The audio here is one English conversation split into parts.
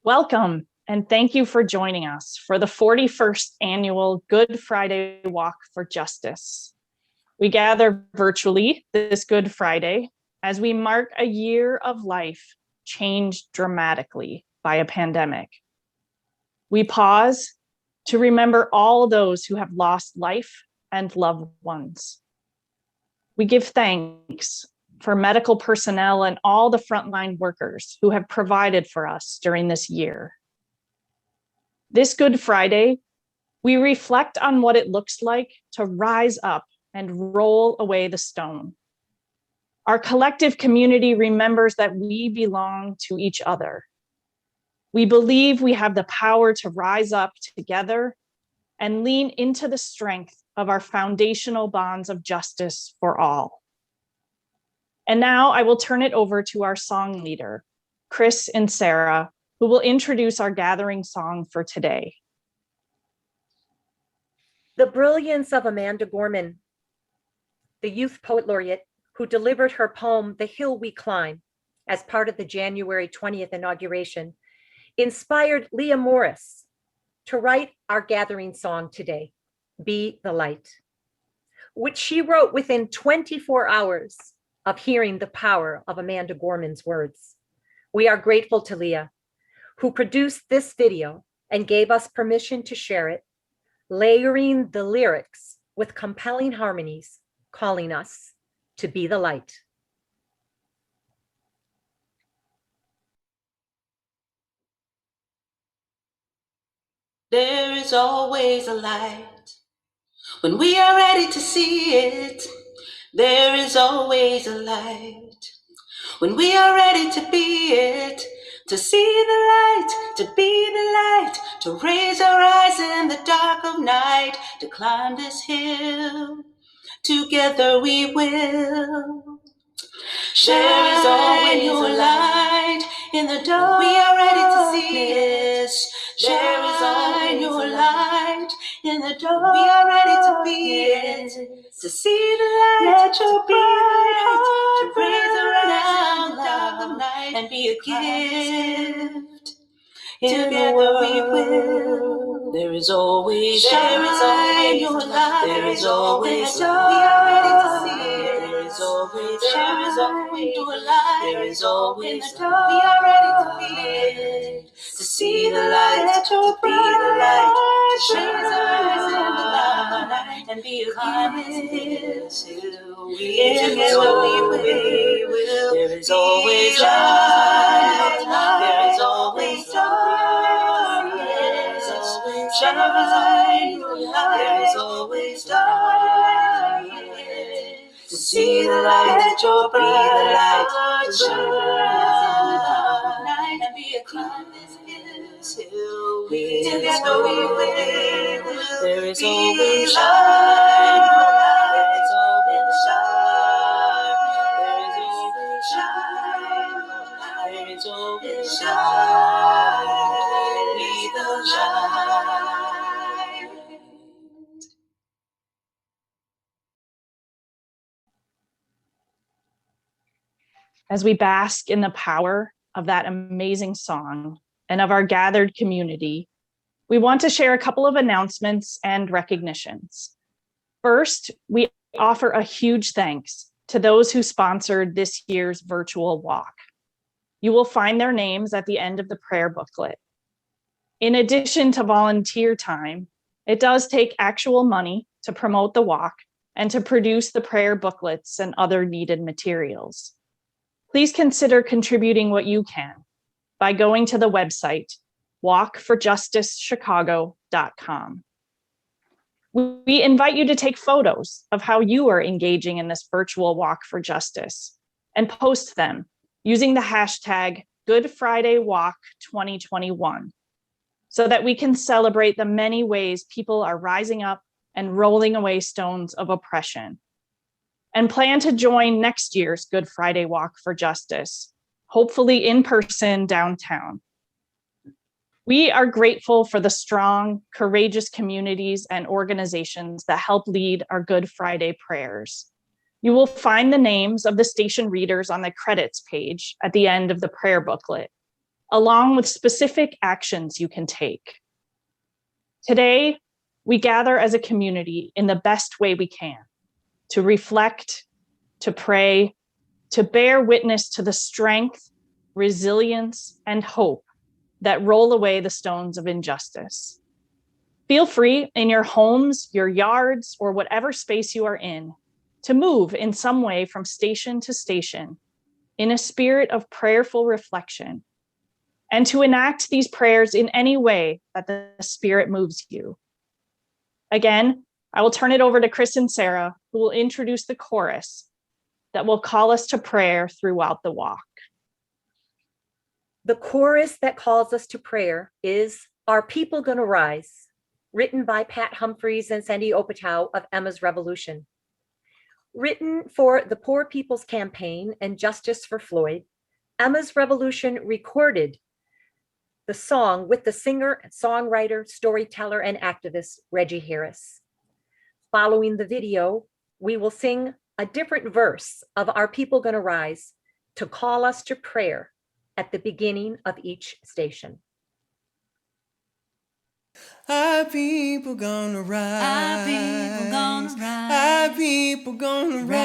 Welcome, and thank you for joining us for the 41st annual Good Friday Walk for Justice. We gather virtually this Good Friday as we mark a year of life changed dramatically by a pandemic. We pause to remember all those who have lost life and loved ones. We give thanks for medical personnel and all the frontline workers who have provided for us during this year. This Good Friday, we reflect on what it looks like to rise up and roll away the stone. Our collective community remembers that we belong to each other. We believe we have the power to rise up together and lean into the strength of our foundational bonds of justice for all. And now I will turn it over to our song leader, Chris and Sarah, who will introduce our gathering song for today. The brilliance of Amanda Gorman, the Youth Poet Laureate who delivered her poem, The Hill We Climb, as part of the January 20th inauguration, inspired Leah Morris to write our gathering song today, Be the Light, which she wrote within 24 hours of hearing the power of Amanda Gorman's words. We are grateful to Leah, who produced this video and gave us permission to share it, layering the lyrics with compelling harmonies, calling us to be the light. There is always a light when we are ready to see it. There is always a light when we are ready to be it, to see the light, to be the light, to raise our eyes in the dark of night, to climb this hill. Together we will. There is always a light in the dark. We are ready to see it. There is always a light in the dark. We are ready to be it, to see the light, let your bright heart to raise around the dark of night and be a gift. Together we will. There is always shine your light. There is always we are ready to see it. There is always your light. There is always we are ready to be it, to see the light, let your bright light shine in the light and be a gift till we together we will. There is always light. There is always light. There is always shine. There is always light. To see the light, let your be the light, to shine and be a climb this hill till we together we will. There is always shine. There is always shine. There is always shine. There is always shine. Be the light. As we bask in the power of that amazing song and of our gathered community, we want to share a couple of announcements and recognitions. First, we offer a huge thanks to those who sponsored this year's virtual walk. You will find their names at the end of the prayer booklet. In addition to volunteer time, it does take actual money to promote the walk and to produce the prayer booklets and other needed materials. Please consider contributing what you can by going to the website, walkforjusticechicago.com. We invite you to take photos of how you are engaging in this virtual walk for justice and post them using the hashtag Good Friday Walk 2021 so that we can celebrate the many ways people are rising up and rolling away stones of oppression. And plan to join next year's Good Friday Walk for Justice, hopefully in person downtown. We are grateful for the strong, courageous communities and organizations that help lead our Good Friday prayers. You will find the names of the station readers on the credits page at the end of the prayer booklet. along with specific actions you can take. Today, we gather as a community in the best way we can to reflect, to pray, to bear witness to the strength, resilience, and hope that roll away the stones of injustice. Feel free in your homes, your yards, or whatever space you are in to move in some way from station to station in a spirit of prayerful reflection, and to enact these prayers in any way that the Spirit moves you. Again, I will turn it over to Chris and Sarah, who will introduce the chorus that will call us to prayer throughout the walk. The chorus that calls us to prayer is Are People Gonna Rise? Written by Pat Humphreys and Sandy Opatow of Emma's Revolution. Written for the Poor People's Campaign and Justice for Floyd, Emma's Revolution recorded the song with the singer, songwriter, storyteller, and activist Reggie Harris. Following the video, we will sing a different verse of Are People Gonna Rise to call us to prayer at the beginning of each station. Our people gonna rise. Our people gonna rise. Our people gonna rise.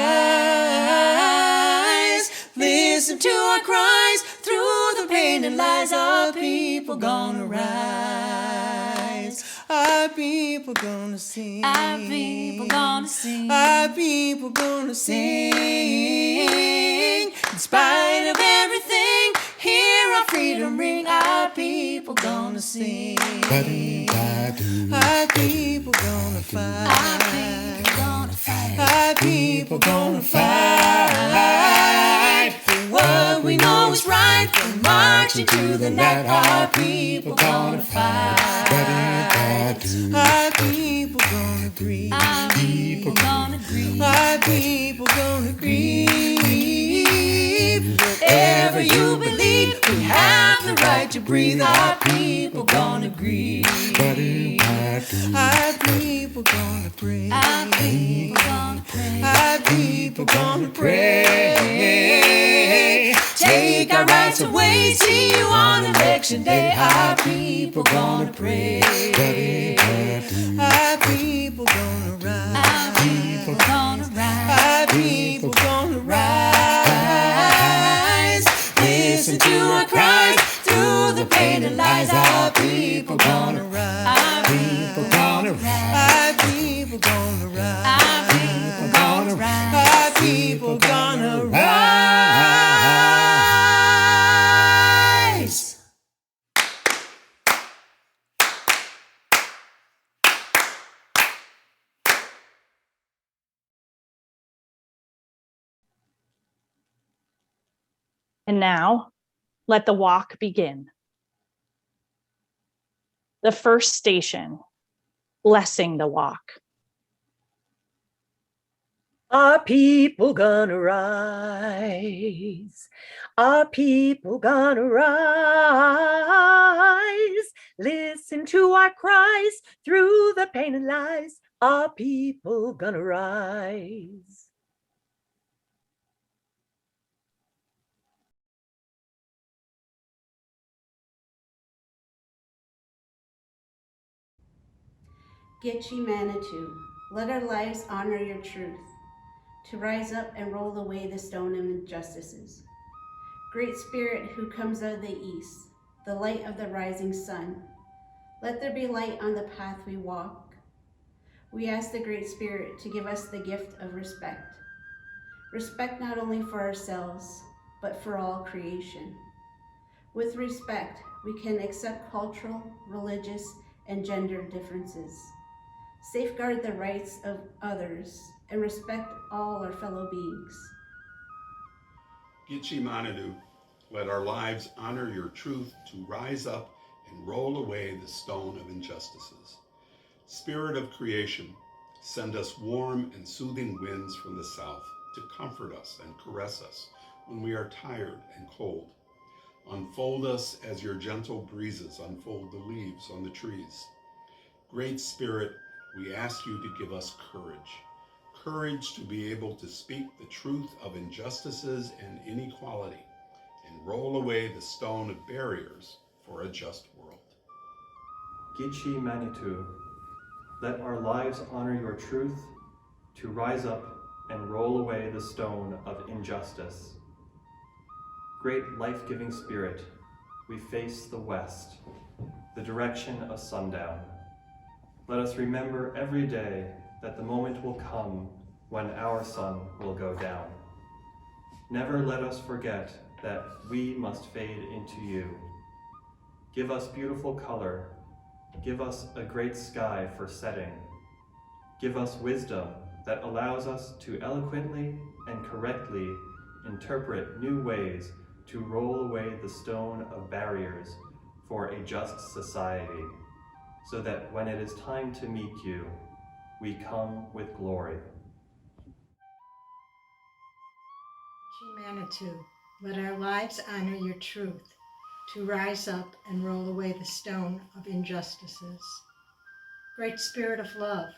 Listen to our cries through the pain and lies. Our people gonna rise. Our people gonna sing. Our people gonna sing. Our people gonna sing. In spite of everything, hear our freedom ring. Our people gonna sing. Our people gonna fight. Our people gonna fight. Our people gonna fight for what we know is right. From marching to the night, our people gonna fight. Our people gonna grieve. Our people gonna grieve. Our people gonna grieve. Whatever you believe, we have the right to breathe. Our people gonna grieve. Our people gonna pray. Our people gonna pray. Our people gonna pray. Take our rights away. See you on election day. Our people gonna pray. Our people gonna rise. Our people gonna rise. Our people gonna rise. Listen to our cries through the pain and lies. Our people gonna rise. Our people gonna rise. Our people gonna rise. Our people gonna rise. Our people gonna rise. And now, let the walk begin. The first station, blessing the walk. Our people gonna rise. Our people gonna rise. Listen to our cries through the pain and lies. Our people gonna rise. Get ye Manitou, let our lives honor your truth, to rise up and roll away the stone of injustices. Great Spirit who comes out of the east, the light of the rising sun, let there be light on the path we walk. We ask the Great Spirit to give us the gift of respect. Respect not only for ourselves, but for all creation. With respect, we can accept cultural, religious, and gender differences, safeguard the rights of others, and respect all our fellow beings. Gitche Manadu, let our lives honor your truth to rise up and roll away the stone of injustices. Spirit of creation, send us warm and soothing winds from the south to comfort us and caress us when we are tired and cold. Unfold us as your gentle breezes unfold the leaves on the trees. Great Spirit, we ask you to give us courage to be able to speak the truth of injustices and inequality, and roll away the stone of barriers for a just world. Gitche Manitou, let our lives honor your truth, to rise up and roll away the stone of injustice. Great life-giving spirit, we face the west, the direction of sundown. Let us remember every day that the moment will come when our sun will go down. Never let us forget that we must fade into you. Give us beautiful color. Give us a great sky for setting. Give us wisdom that allows us to eloquently and correctly interpret new ways to roll away the stone of barriers for a just society, so that when it is time to meet you, we come with glory. Manitou, let our lives honor your truth, to rise up and roll away the stone of injustices. Great Spirit of love,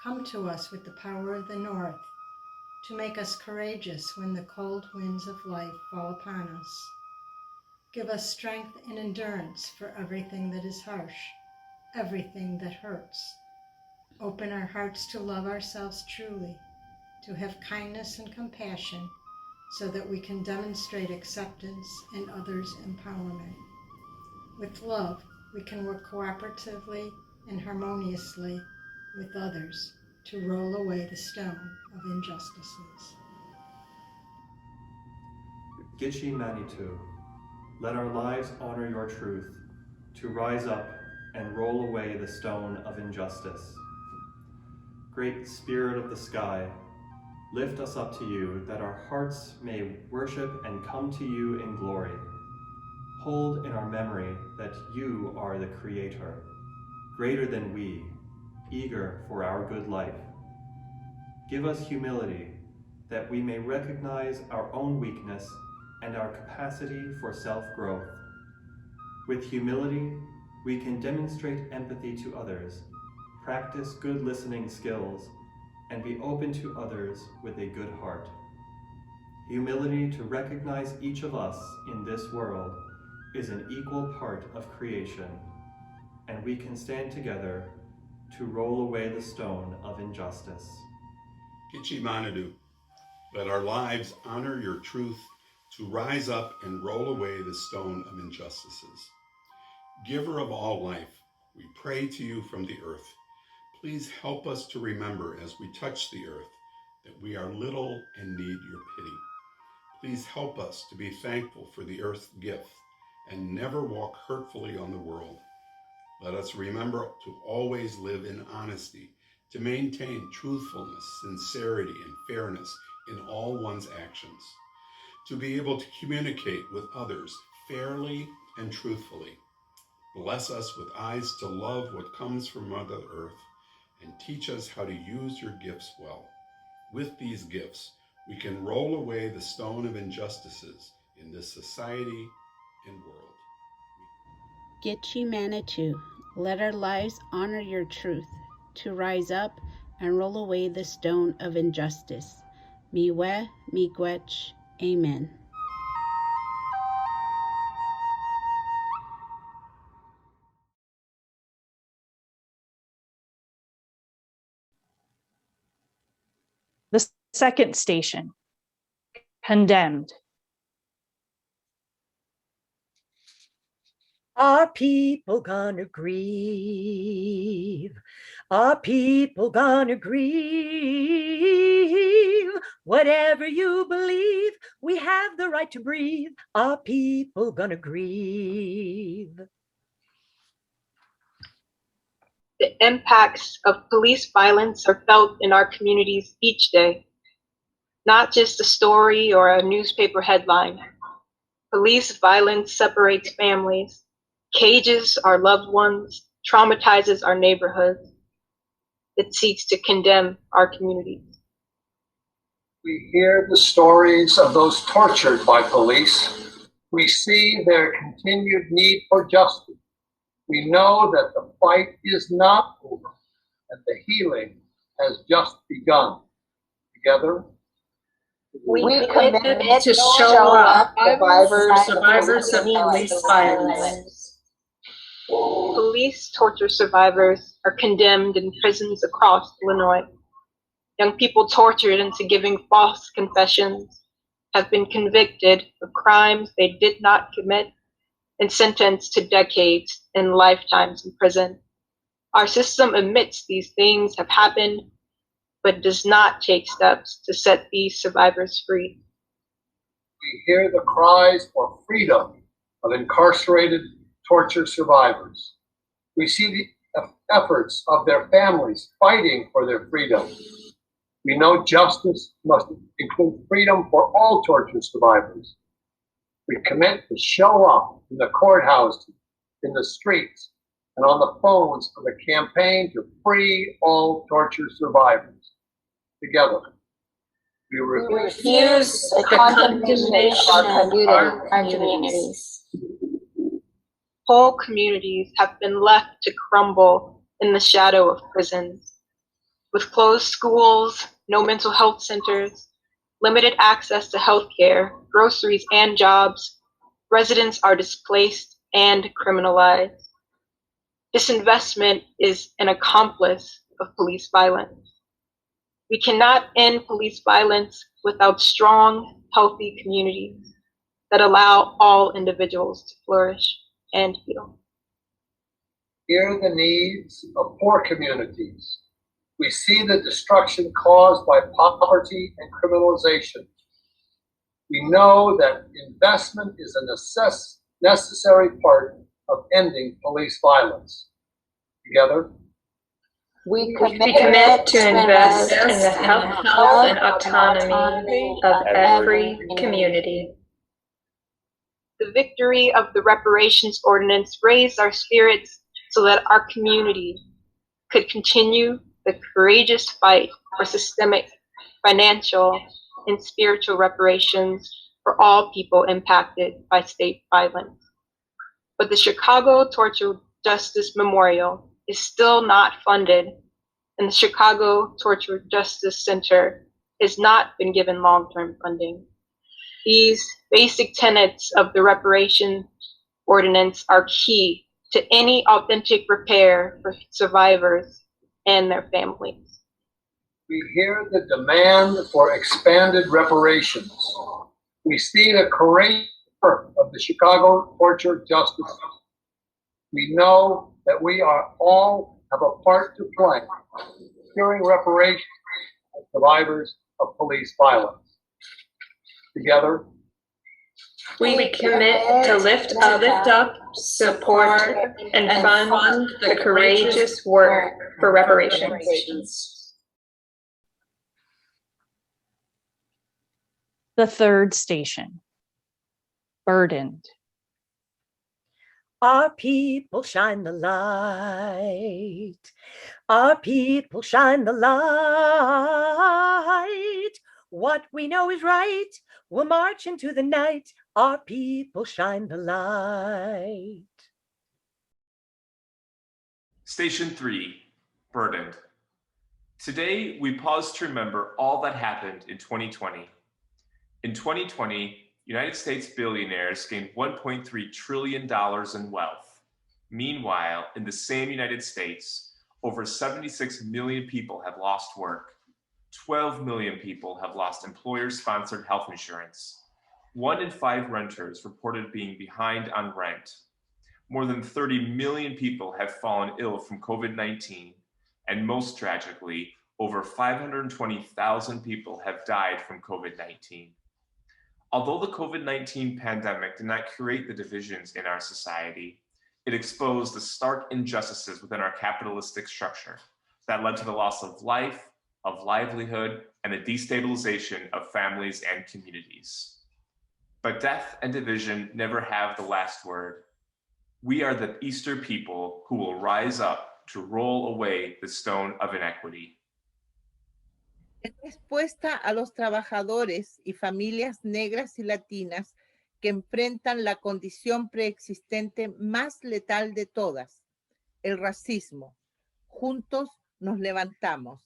come to us with the power of the north, to make us courageous when the cold winds of life fall upon us. Give us strength and endurance for everything that is harsh, everything that hurts. Open our hearts to love ourselves truly, to have kindness and compassion, so that we can demonstrate acceptance and others' empowerment. With love, we can work cooperatively and harmoniously with others to roll away the stone of injustices. Gitche Manitou, let our lives honor your truth, to rise up and roll away the stone of injustice. Great Spirit of the sky, lift us up to you, that our hearts may worship and come to you in glory. Hold in our memory that you are the Creator, greater than we, eager for our good life. Give us humility, that we may recognize our own weakness and our capacity for self-growth. With humility, we can demonstrate empathy to others, practice good listening skills, and be open to others with a good heart. Humility to recognize each of us in this world is an equal part of creation, and we can stand together to roll away the stone of injustice. Gitche Manitou, let our lives honor your truth, to rise up and roll away the stone of injustices. Giver of all life, we pray to you from the earth. Please help us to remember as we touch the earth that we are little and need your pity. Please help us to be thankful for the earth's gift and never walk hurtfully on the world. Let us remember to always live in honesty, to maintain truthfulness, sincerity, and fairness in all one's actions, to be able to communicate with others fairly and truthfully. Bless us with eyes to love what comes from Mother Earth, and teach us how to use your gifts well. With these gifts, we can roll away the stone of injustices in this society and world. Gitche Manitou, let our lives honor your truth, to rise up and roll away the stone of injustice. Miigwech, miigwech, amen. The second station, condemned. Our people gonna grieve. Our people gonna grieve. Whatever you believe, we have the right to breathe. Our people gonna grieve. The impacts of police violence are felt in our communities each day, not just a story or a newspaper headline. Police violence separates families, cages our loved ones, traumatizes our neighborhoods. It seeks to condemn our communities. We hear the stories of those tortured by police. We see their continued need for justice. We know that the fight is not over, and the healing has just begun. Together, We commit to show up survivors of police violence. Police torture survivors are condemned in prisons across Illinois. Young people tortured into giving false confessions have been convicted of crimes they did not commit and sentenced to decades and lifetimes in prison. Our system admits these things have happened, but does not take steps to set these survivors free. We hear the cries for freedom of incarcerated torture survivors. We see the efforts of their families fighting for their freedom. We know justice must include freedom for all torture survivors. We commit to show up in the courthouse, in the streets, and on the phones for the campaign to free all torture survivors. Together, we refuse the condemnation of our communities. Whole communities have been left to crumble in the shadow of prisons. With closed schools, no mental health centers, limited access to healthcare, groceries, and jobs, residents are displaced and criminalized. Disinvestment is an accomplice of police violence. We cannot end police violence without strong, healthy communities that allow all individuals to flourish and heal. Hear the needs of poor communities. We see the destruction caused by poverty and criminalization. We know that investment is a necessary part of ending police violence. Together, we commit to invest in the health and autonomy of every community. The victory of the reparations ordinance raised our spirits so that our community could continue the courageous fight for systemic, financial, and spiritual reparations for all people impacted by state violence. But the Chicago Torture Justice Memorial is still not funded, and the Chicago Torture Justice Center has not been given long-term funding. These basic tenets of the reparation ordinance are key to any authentic repair for survivors and their families. We hear the demand for expanded reparations. We see the courage of the Chicago Torture Justice Center. We know that we are all have a part to play securing reparations for survivors of police violence. Together, we commit to lift up, support, and fund the courageous work for reparations. The third station, burdened. Our people shine the light. Our people shine the light. What we know is right. We'll march into the night. Our people shine the light. Station 3, burdened. Today, we pause to remember all that happened in 2020. In 2020, United States billionaires gained $1.3 trillion in wealth. Meanwhile, in the same United States, over 76 million people have lost work. 12 million people have lost employer-sponsored health insurance. 1 in 5 renters reported being behind on rent. More than 30 million people have fallen ill from COVID-19, and most tragically, over 520,000 people have died from COVID-19. Although the COVID-19 pandemic did not create the divisions in our society, it exposed the stark injustices within our capitalistic structure that led to the loss of life, of livelihood, and the destabilization of families and communities. But death and division never have the last word. We are the Easter people who will rise up to roll away the stone of inequity. En respuesta a los trabajadores y familias negras y latinas que enfrentan la condición preexistente más letal de todas, el racismo. Juntos nos levantamos.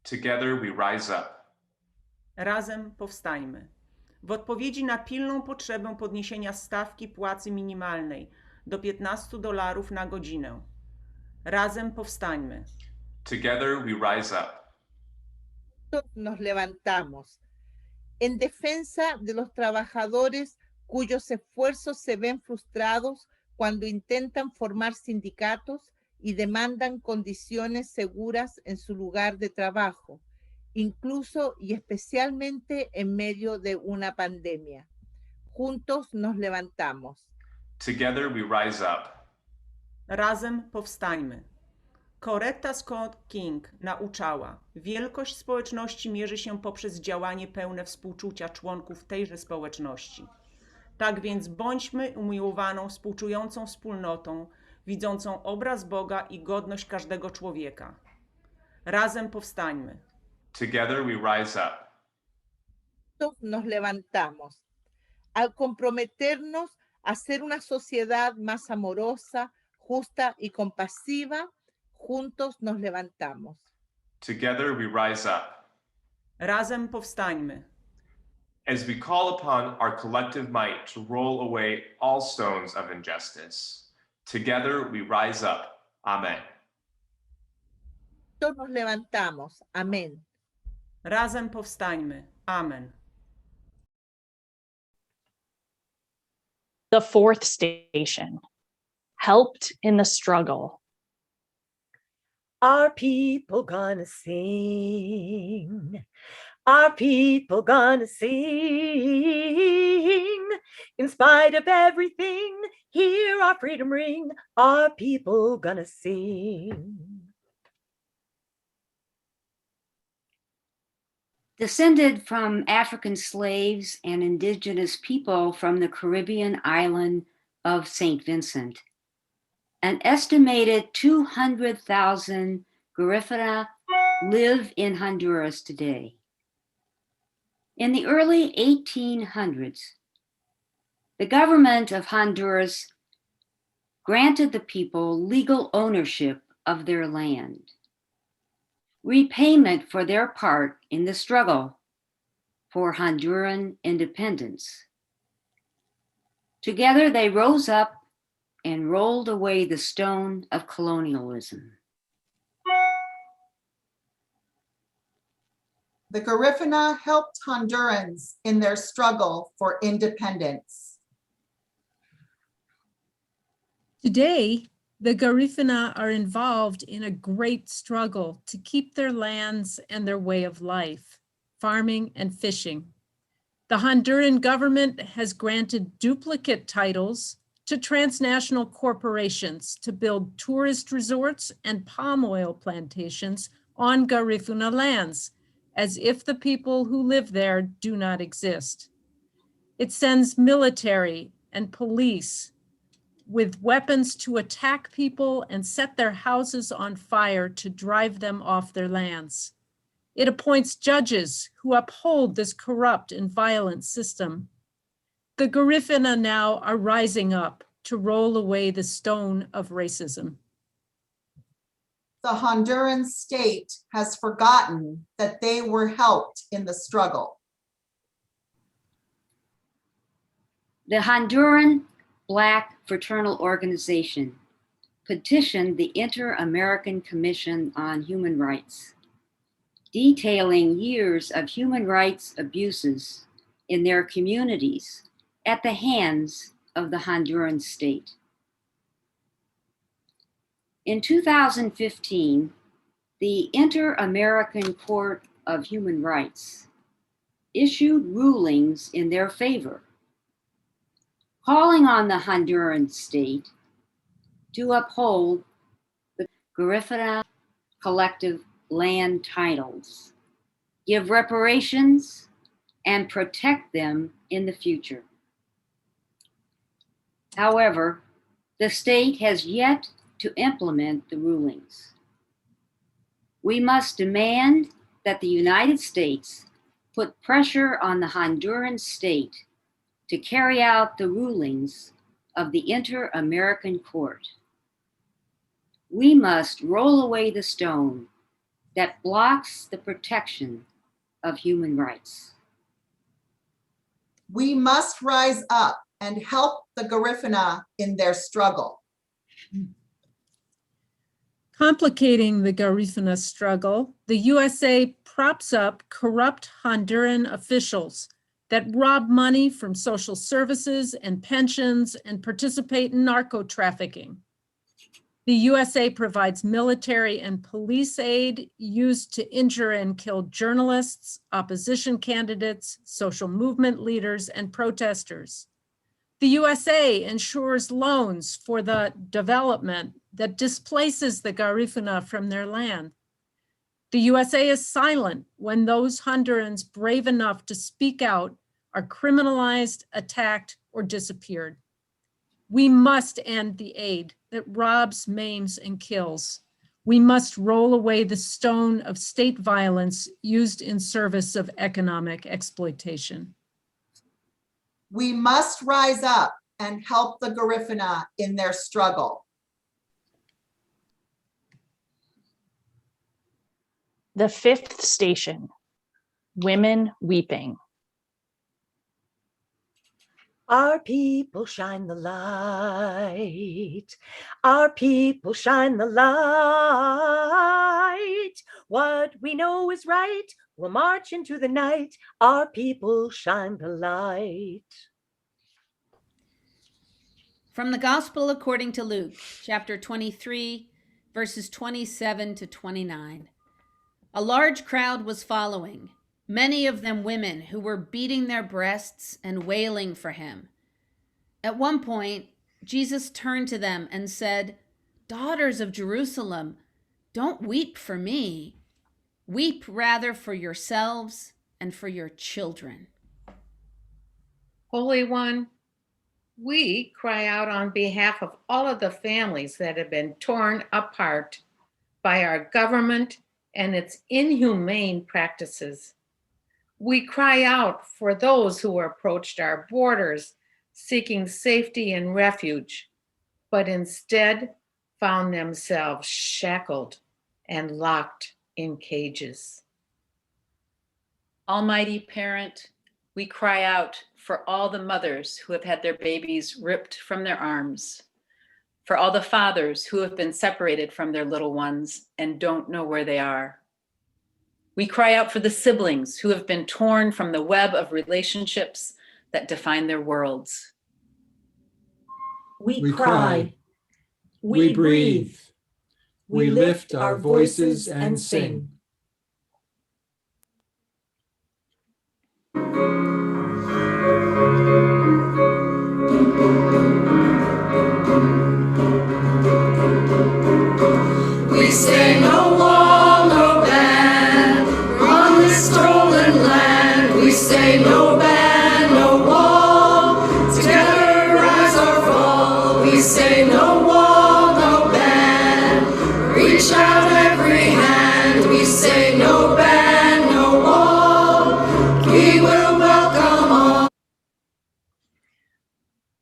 Together we rise up. Razem powstańmy. W odpowiedzi na pilną potrzebę podniesienia stawki płacy minimalnej do $15 na godzinę. Razem powstańmy. Together we rise up. Nos levantamos en defensa de los trabajadores cuyos esfuerzos se ven frustrados cuando intentan formar sindicatos y demandan condiciones seguras en su lugar de trabajo, incluso y especialmente en medio de una pandemia. Juntos nos levantamos. Together we rise up. Razem powstańmy. Coretta Scott King nauczała, wielkość społeczności mierzy się poprzez działanie pełne współczucia członków tejże społeczności. Tak więc bądźmy umiłowaną, współczującą wspólnotą, widzącą obraz Boga i godność każdego człowieka. Razem powstańmy. Together we rise up. Nos levantamos. Al comprometernos a ser una sociedad más amorosa, justa y compasiva, juntos nos levantamos. Together we rise up. Razem powstańmy. As we call upon our collective might to roll away all stones of injustice, together we rise up. Amen. Todos nos levantamos. Amén. Razem powstańmy. Amen. The fourth station, helped in the struggle. Our people gonna sing. Our people gonna sing. In spite of everything, hear our freedom ring. Our people gonna sing. Descended from African slaves and indigenous people from the Caribbean island of St. Vincent. An estimated 200,000 Garifuna live in Honduras today. In the early 1800s, the government of Honduras granted the people legal ownership of their land, repayment for their part in the struggle for Honduran independence. Together they rose up and rolled away the stone of colonialism. The Garifuna helped Hondurans in their struggle for independence. Today, the Garifuna are involved in a great struggle to keep their lands and their way of life, farming and fishing. The Honduran government has granted duplicate titles to transnational corporations to build tourist resorts and palm oil plantations on Garifuna lands, as if the people who live there do not exist. It sends military and police with weapons to attack people and set their houses on fire to drive them off their lands. It appoints judges who uphold this corrupt and violent system. The Garifuna now are rising up to roll away the stone of racism. The Honduran state has forgotten that they were helped in the struggle. The Honduran Black Fraternal Organization petitioned the Inter-American Commission on Human Rights, detailing years of human rights abuses in their communities at the hands of the Honduran state. In 2015, the Inter-American Court of Human Rights issued rulings in their favor, calling on the Honduran state to uphold the Garifuna collective land titles, give reparations, and protect them in the future. However, the state has yet to implement the rulings. We must demand that the United States put pressure on the Honduran state to carry out the rulings of the Inter-American Court. We must roll away the stone that blocks the protection of human rights. We must rise up and help the Garifuna in their struggle. Complicating the Garifuna struggle, the USA props up corrupt Honduran officials that rob money from social services and pensions and participate in narco trafficking. The USA provides military and police aid used to injure and kill journalists, opposition candidates, social movement leaders, and protesters. The USA ensures loans for the development that displaces the Garifuna from their land. The USA is silent when those Hondurans brave enough to speak out are criminalized, attacked, or disappeared. We must end the aid that robs, maims, and kills. We must roll away the stone of state violence used in service of economic exploitation. We must rise up and help the Garifuna in their struggle. The fifth station, women weeping. Our people shine the light. Our people shine the light. What we know is right. We'll march into the night. Our people shine the light. From the Gospel according to Luke, chapter 23, verses 27 to 29. A large crowd was following, many of them women who were beating their breasts and wailing for him. At one point, Jesus turned to them and said, "Daughters of Jerusalem, don't weep for me. Weep rather for yourselves and for your children." Holy One, we cry out on behalf of all of the families that have been torn apart by our government and its inhumane practices. We cry out for those who approached our borders seeking safety and refuge, but instead found themselves shackled and locked in cages. Almighty Parent, we cry out for all the mothers who have had their babies ripped from their arms, for all the fathers who have been separated from their little ones and don't know where they are. We cry out for the siblings who have been torn from the web of relationships that define their worlds. We cry, we breathe, we lift our voices and sing. We say no wall, no ban on this stolen land. We say no ban, no wall. Together rise or fall. We say no wall, no ban. Reach out every hand. We say no ban, no wall. We will welcome all.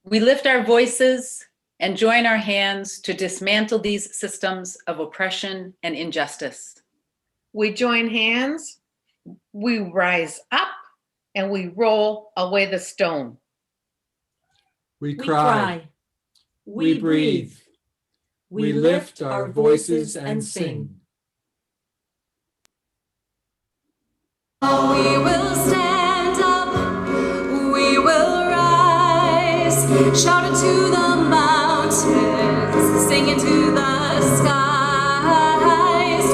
We lift our voices and join our hands to dismantle these systems of oppression and injustice. We join hands, we rise up, and we roll away the stone. We cry, we breathe, we lift our voices and sing. We will stand up, we will rise, shout it to the mountains, sing it to the skies.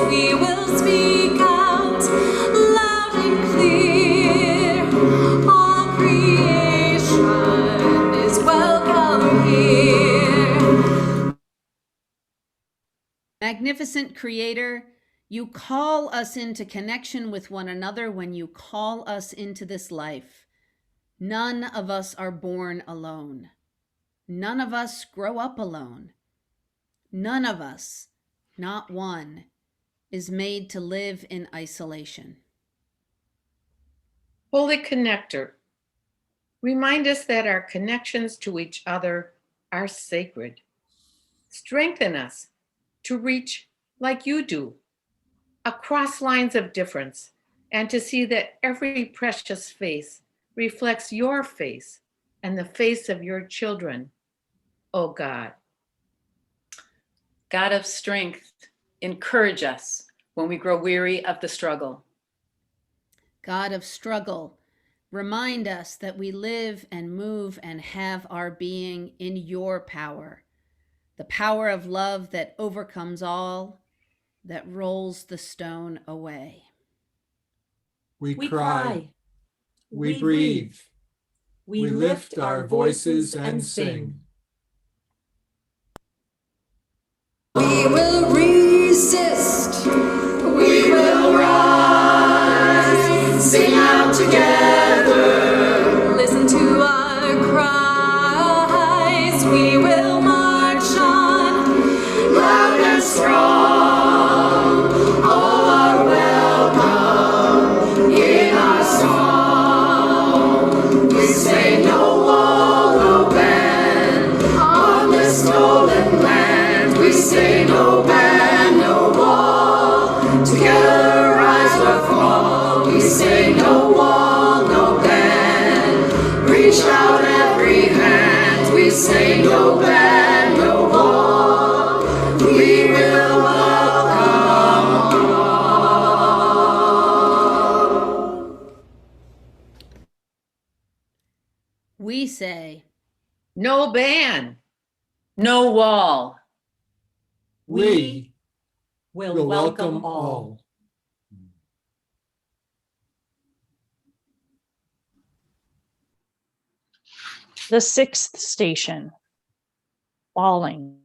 We will speak out loud and clear. All creation is welcome here. Magnificent Creator, you call us into connection with one another when you call us into this life. None of us are born alone. None of us grow up alone. None of us, not one, is made to live in isolation. Holy Connector, remind us that our connections to each other are sacred. Strengthen us to reach like you do, across lines of difference, and to see that every precious face reflects your face and the face of your children, O God. God of strength, encourage us when we grow weary of the struggle. God of struggle, remind us that we live and move and have our being in your power, the power of love that overcomes all, that rolls the stone away. We cry, we breathe, we lift our voices and sing. We will resist, we will rise, sing out together, listen to our cries. We will march on, loud and strong, all are welcome in our song. We say no wall, no ban on the stolen land. We say no ban, no wall, together rise or fall. We say no wall, no ban, reach out every hand. We say no ban, no wall, we will welcome all. We say, no ban, no wall. We will welcome all. The sixth station, falling.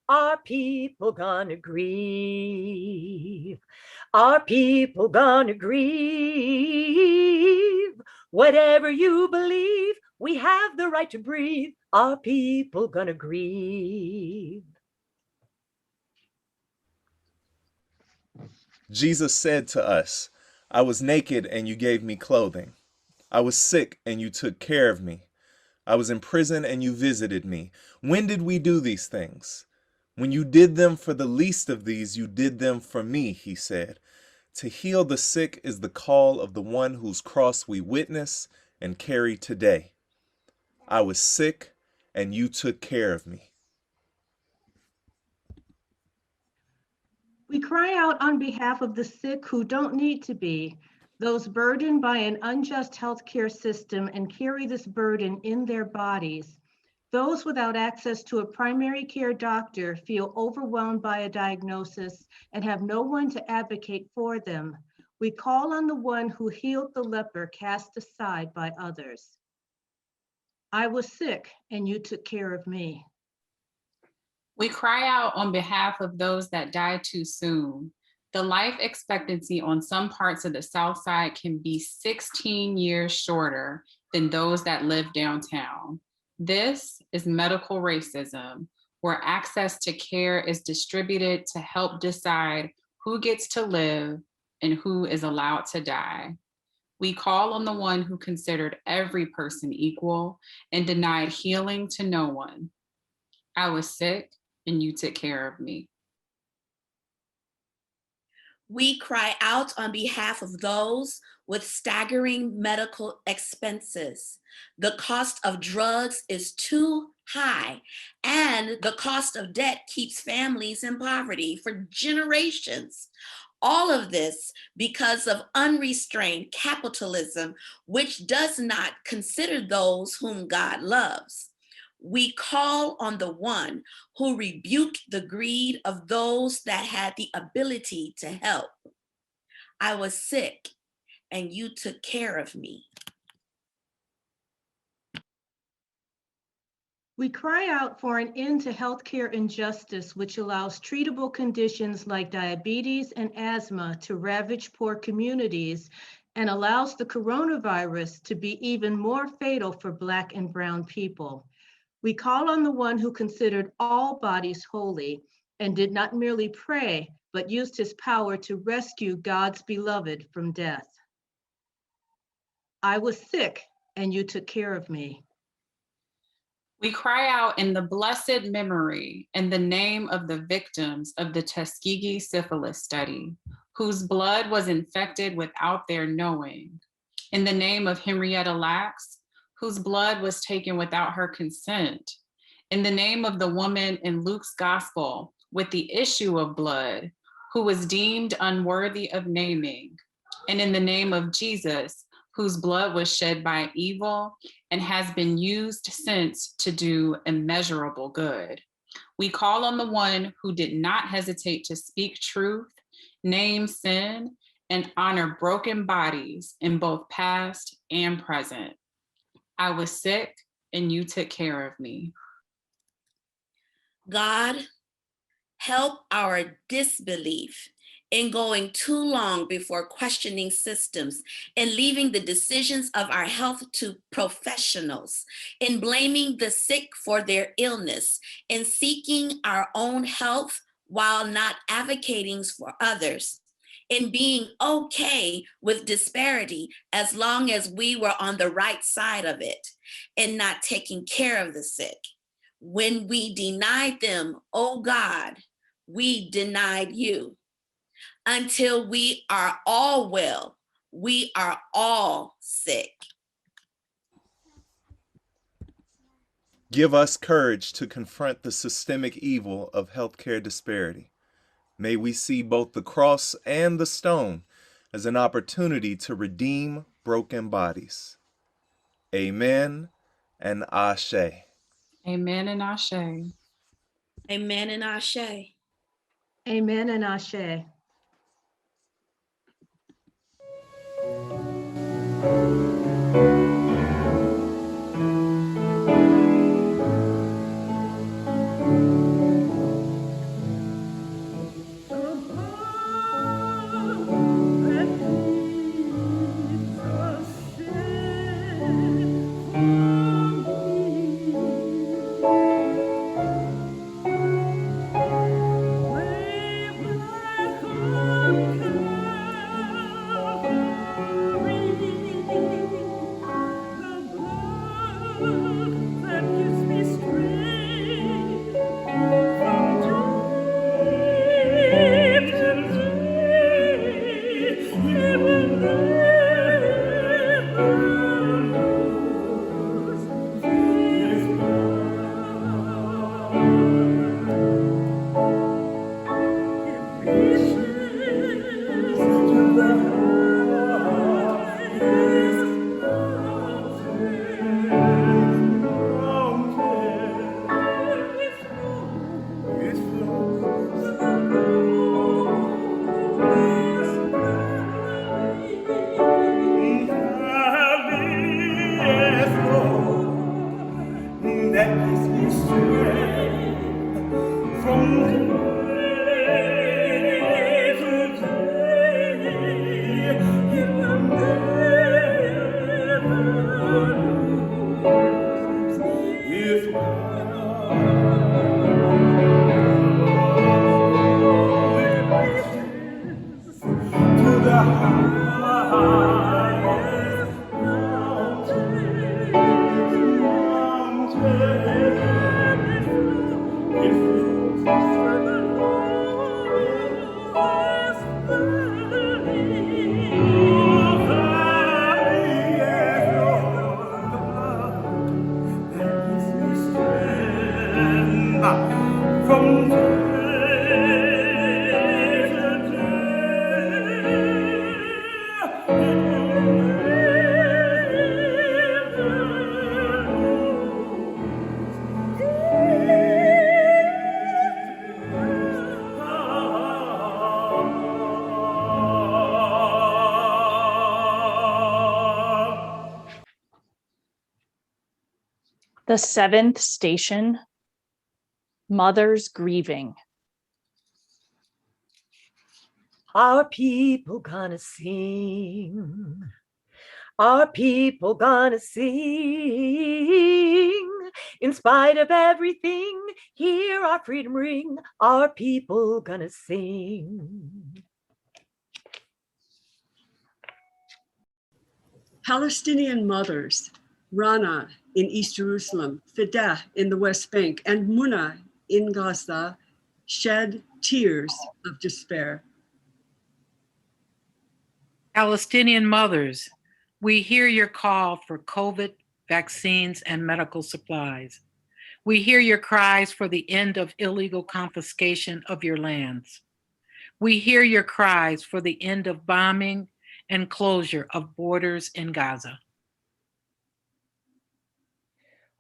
Our people gonna grieve. Our people gonna grieve. Whatever you believe, we have the right to breathe. Our people gonna grieve. Jesus said to us, I was naked and you gave me clothing. I was sick and you took care of me. I was in prison and you visited me. When did we do these things? When you did them for the least of these, you did them for me, he said. To heal the sick is the call of the one whose cross we witness and carry today. I was sick and you took care of me. We cry out on behalf of the sick who don't need to be, those burdened by an unjust healthcare system and carry this burden in their bodies. Those without access to a primary care doctor feel overwhelmed by a diagnosis and have no one to advocate for them. We call on the one who healed the leper cast aside by others. I was sick and you took care of me. We cry out on behalf of those that die too soon. The life expectancy on some parts of the South Side can be 16 years shorter than those that live downtown. This is medical racism, where access to care is distributed to help decide who gets to live and who is allowed to die. We call on the one who considered every person equal and denied healing to no one. I was sick and you took care of me. We cry out on behalf of those with staggering medical expenses. The cost of drugs is too high, and the cost of debt keeps families in poverty for generations. All of this because of unrestrained capitalism, which does not consider those whom God loves. We call on the one who rebuked the greed of those that had the ability to help. I was sick and you took care of me. We cry out for an end to healthcare injustice, which allows treatable conditions like diabetes and asthma to ravage poor communities and allows the coronavirus to be even more fatal for Black and Brown people. We call on the one who considered all bodies holy and did not merely pray, but used his power to rescue God's beloved from death. I was sick and you took care of me. We cry out in the blessed memory and the name of the victims of the Tuskegee syphilis study, whose blood was infected without their knowing. In the name of Henrietta Lacks, whose blood was taken without her consent. In the name of the woman in Luke's gospel with the issue of blood, who was deemed unworthy of naming. And in the name of Jesus, whose blood was shed by evil and has been used since to do immeasurable good. We call on the one who did not hesitate to speak truth, name sin, and honor broken bodies in both past and present. I was sick and you took care of me. God, help our disbelief in going too long before questioning systems, in leaving the decisions of our health to professionals, in blaming the sick for their illness, in seeking our own health while not advocating for others, in being okay with disparity as long as we were on the right side of it, in not taking care of the sick. When we denied them, oh God, we denied you. Until we are all well, we are all sick. Give us courage to confront the systemic evil of healthcare disparity. May we see both the cross and the stone as an opportunity to redeem broken bodies. Amen and Ashe. Amen and Ashe. Amen and Ashe. Amen and Ashe. The seventh station, Mothers Grieving. Our people gonna sing. Our people gonna sing. In spite of everything, hear our freedom ring. Our people gonna sing. Palestinian mothers, Rana in East Jerusalem, Fidah in the West Bank, and Muna in Gaza shed tears of despair. Palestinian mothers, we hear your call for COVID vaccines and medical supplies. We hear your cries for the end of illegal confiscation of your lands. We hear your cries for the end of bombing and closure of borders in Gaza.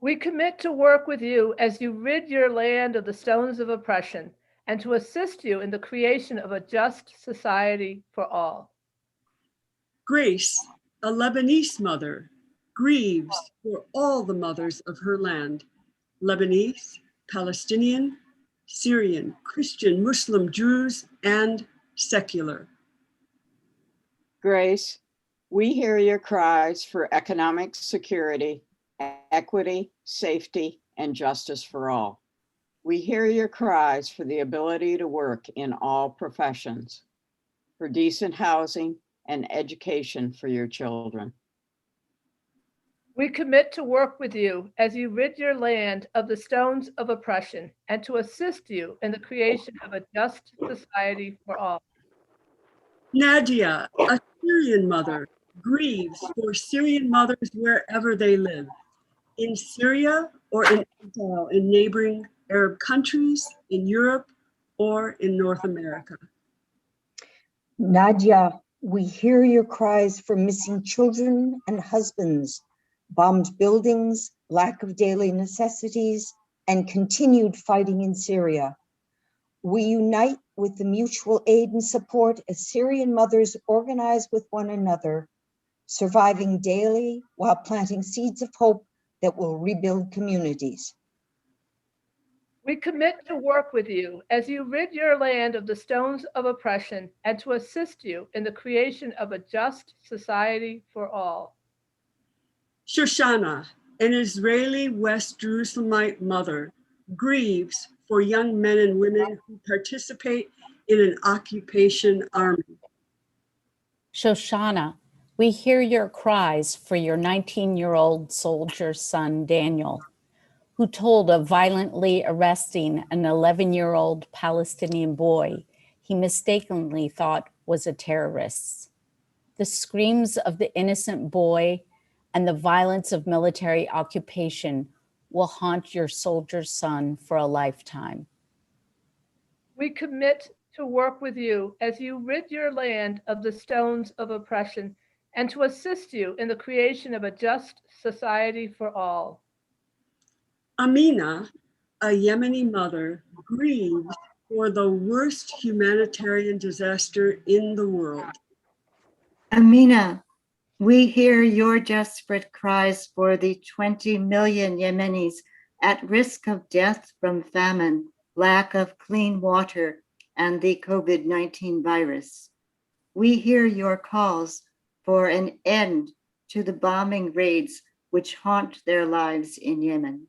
We commit to work with you as you rid your land of the stones of oppression and to assist you in the creation of a just society for all. Grace, a Lebanese mother, grieves for all the mothers of her land, Lebanese, Palestinian, Syrian, Christian, Muslim, Druze, and secular. Grace, we hear your cries for economic security, equity, safety, and justice for all. We hear your cries for the ability to work in all professions, for decent housing and education for your children. We commit to work with you as you rid your land of the stones of oppression and to assist you in the creation of a just society for all. Nadia, a Syrian mother, grieves for Syrian mothers wherever they live, in Syria or in exile in neighboring Arab countries, in Europe or in North America. Nadia, we hear your cries for missing children and husbands, bombed buildings, lack of daily necessities, and continued fighting in Syria. We unite with the mutual aid and support as Syrian mothers organize with one another, surviving daily while planting seeds of hope that will rebuild communities. We commit to work with you as you rid your land of the stones of oppression and to assist you in the creation of a just society for all. Shoshana, an Israeli West Jerusalemite mother, grieves for young men and women who participate in an occupation army. Shoshana, we hear your cries for your 19-year-old soldier son, Daniel, who told of violently arresting an 11-year-old Palestinian boy he mistakenly thought was a terrorist. The screams of the innocent boy and the violence of military occupation will haunt your soldier son for a lifetime. We commit to work with you as you rid your land of the stones of oppression and to assist you in the creation of a just society for all. Amina, a Yemeni mother, grieves for the worst humanitarian disaster in the world. Amina, we hear your desperate cries for the 20 million Yemenis at risk of death from famine, lack of clean water, and the COVID-19 virus. We hear your calls for an end to the bombing raids which haunt their lives in Yemen.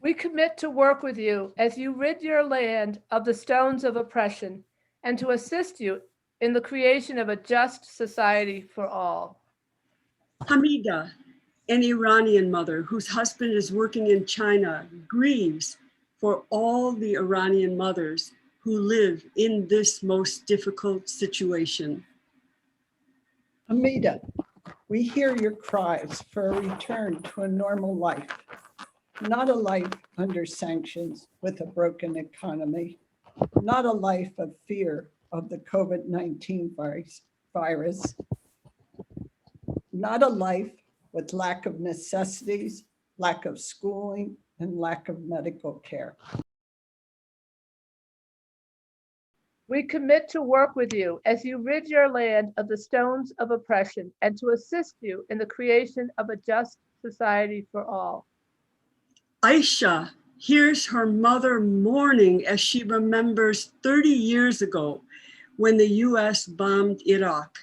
We commit to work with you as you rid your land of the stones of oppression and to assist you in the creation of a just society for all. Hamida, an Iranian mother whose husband is working in China, grieves for all the Iranian mothers who live in this most difficult situation. Hamida, we hear your cries for a return to a normal life, not a life under sanctions with a broken economy, not a life of fear of the COVID-19 virus, not a life with lack of necessities, lack of schooling, and lack of medical care. We commit to work with you as you rid your land of the stones of oppression and to assist you in the creation of a just society for all. Aisha hears her mother mourning as she remembers 30 years ago when the US bombed Iraq.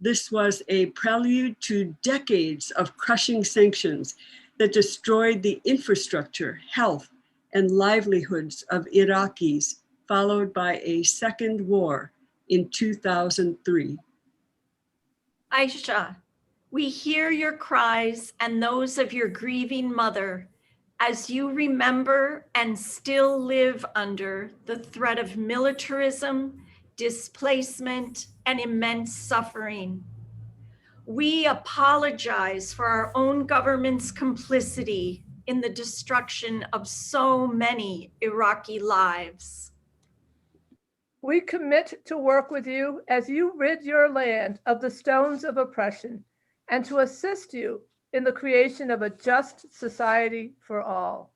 This was a prelude to decades of crushing sanctions that destroyed the infrastructure, health, and livelihoods of Iraqis, followed by a second war in 2003. Aisha, We hear your cries and those of your grieving mother as you remember and still live under the threat of militarism, displacement, and immense suffering. We apologize for our own government's complicity in the destruction of so many Iraqi lives. We commit to work with you as you rid your land of the stones of oppression and to assist you in the creation of a just society for all.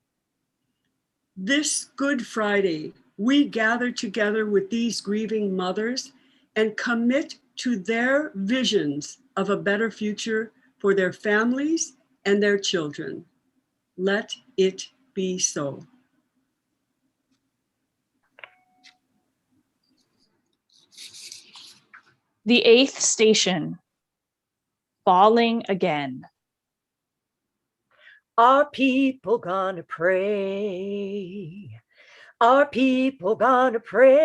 This Good Friday, we gather together with these grieving mothers and commit to their visions of a better future for their families and their children. Let it be so. The eighth station, falling again. Our people gonna pray. Our people gonna pray.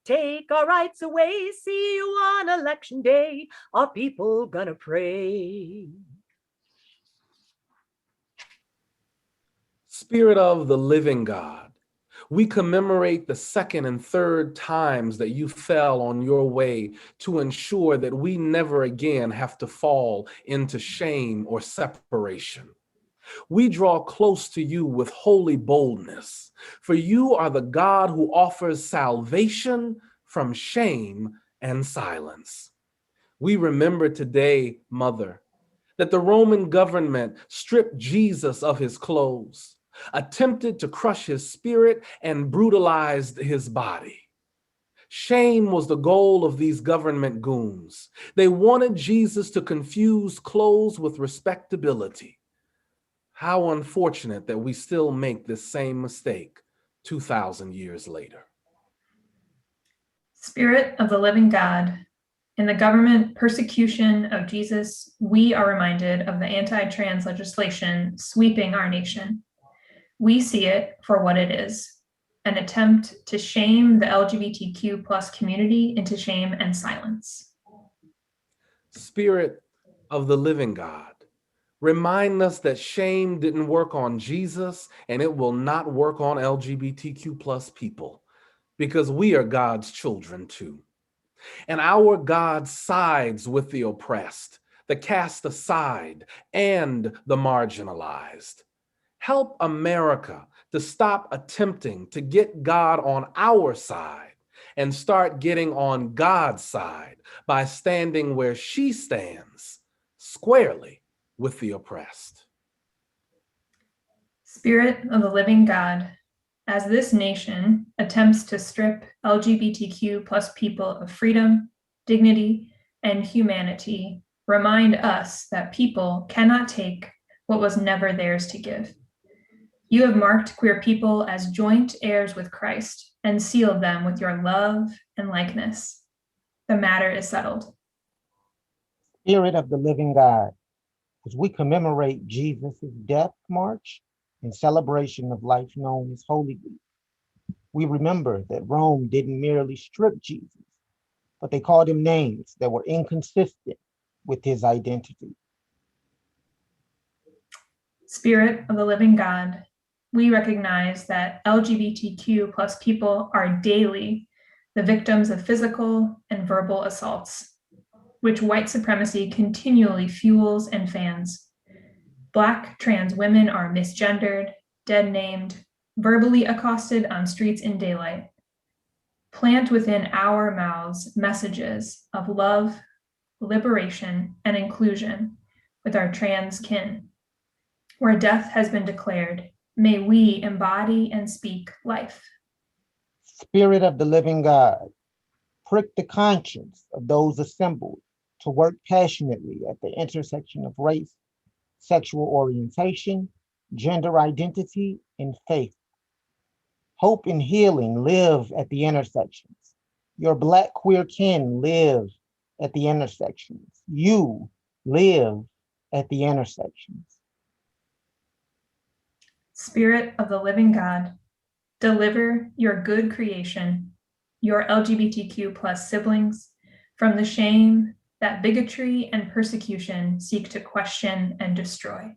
Take our rights away. See you on election day. Our people gonna pray. Spirit of the living God, we commemorate the second and third times that you fell on your way to ensure that we never again have to fall into shame or separation. We draw close to you with holy boldness, for you are the God who offers salvation from shame and silence. We remember today, Mother, that the Roman government stripped Jesus of his clothes, attempted to crush his spirit, and brutalized his body. Shame was the goal of these government goons. They wanted Jesus to confuse clothes with respectability. How unfortunate that we still make this same mistake 2,000 years later. Spirit of the living God, in the government persecution of Jesus, we are reminded of the anti-trans legislation sweeping our nation. We see it for what it is, an attempt to shame the LGBTQ+ community into shame and silence. Spirit of the living God, remind us that shame didn't work on Jesus and it will not work on LGBTQ+ people, because we are God's children too. And our God sides with the oppressed, the cast aside, and the marginalized. Help America to stop attempting to get God on our side and start getting on God's side by standing where she stands, squarely with the oppressed. Spirit of the living God, as this nation attempts to strip LGBTQ+ people of freedom, dignity, and humanity, remind us that people cannot take what was never theirs to give. You have marked queer people as joint heirs with Christ and sealed them with your love and likeness. The matter is settled. Spirit of the living God, as we commemorate Jesus' death march in celebration of life known as Holy Week, we remember that Rome didn't merely strip Jesus, but they called him names that were inconsistent with his identity. Spirit of the living God, we recognize that LGBTQ+ people are daily the victims of physical and verbal assaults, which white supremacy continually fuels and fans. Black trans women are misgendered, dead named, verbally accosted on streets in daylight. Plant within our mouths messages of love, liberation, and inclusion with our trans kin. Where death has been declared, may we embody and speak life. Spirit of the living God, prick the conscience of those assembled to work passionately at the intersection of race, sexual orientation, gender identity, and faith. Hope and healing live at the intersections. Your Black queer kin live at the intersections. You live at the intersections. Spirit of the living God, deliver your good creation, your LGBTQ+ siblings, from the shame that bigotry and persecution seek to question and destroy.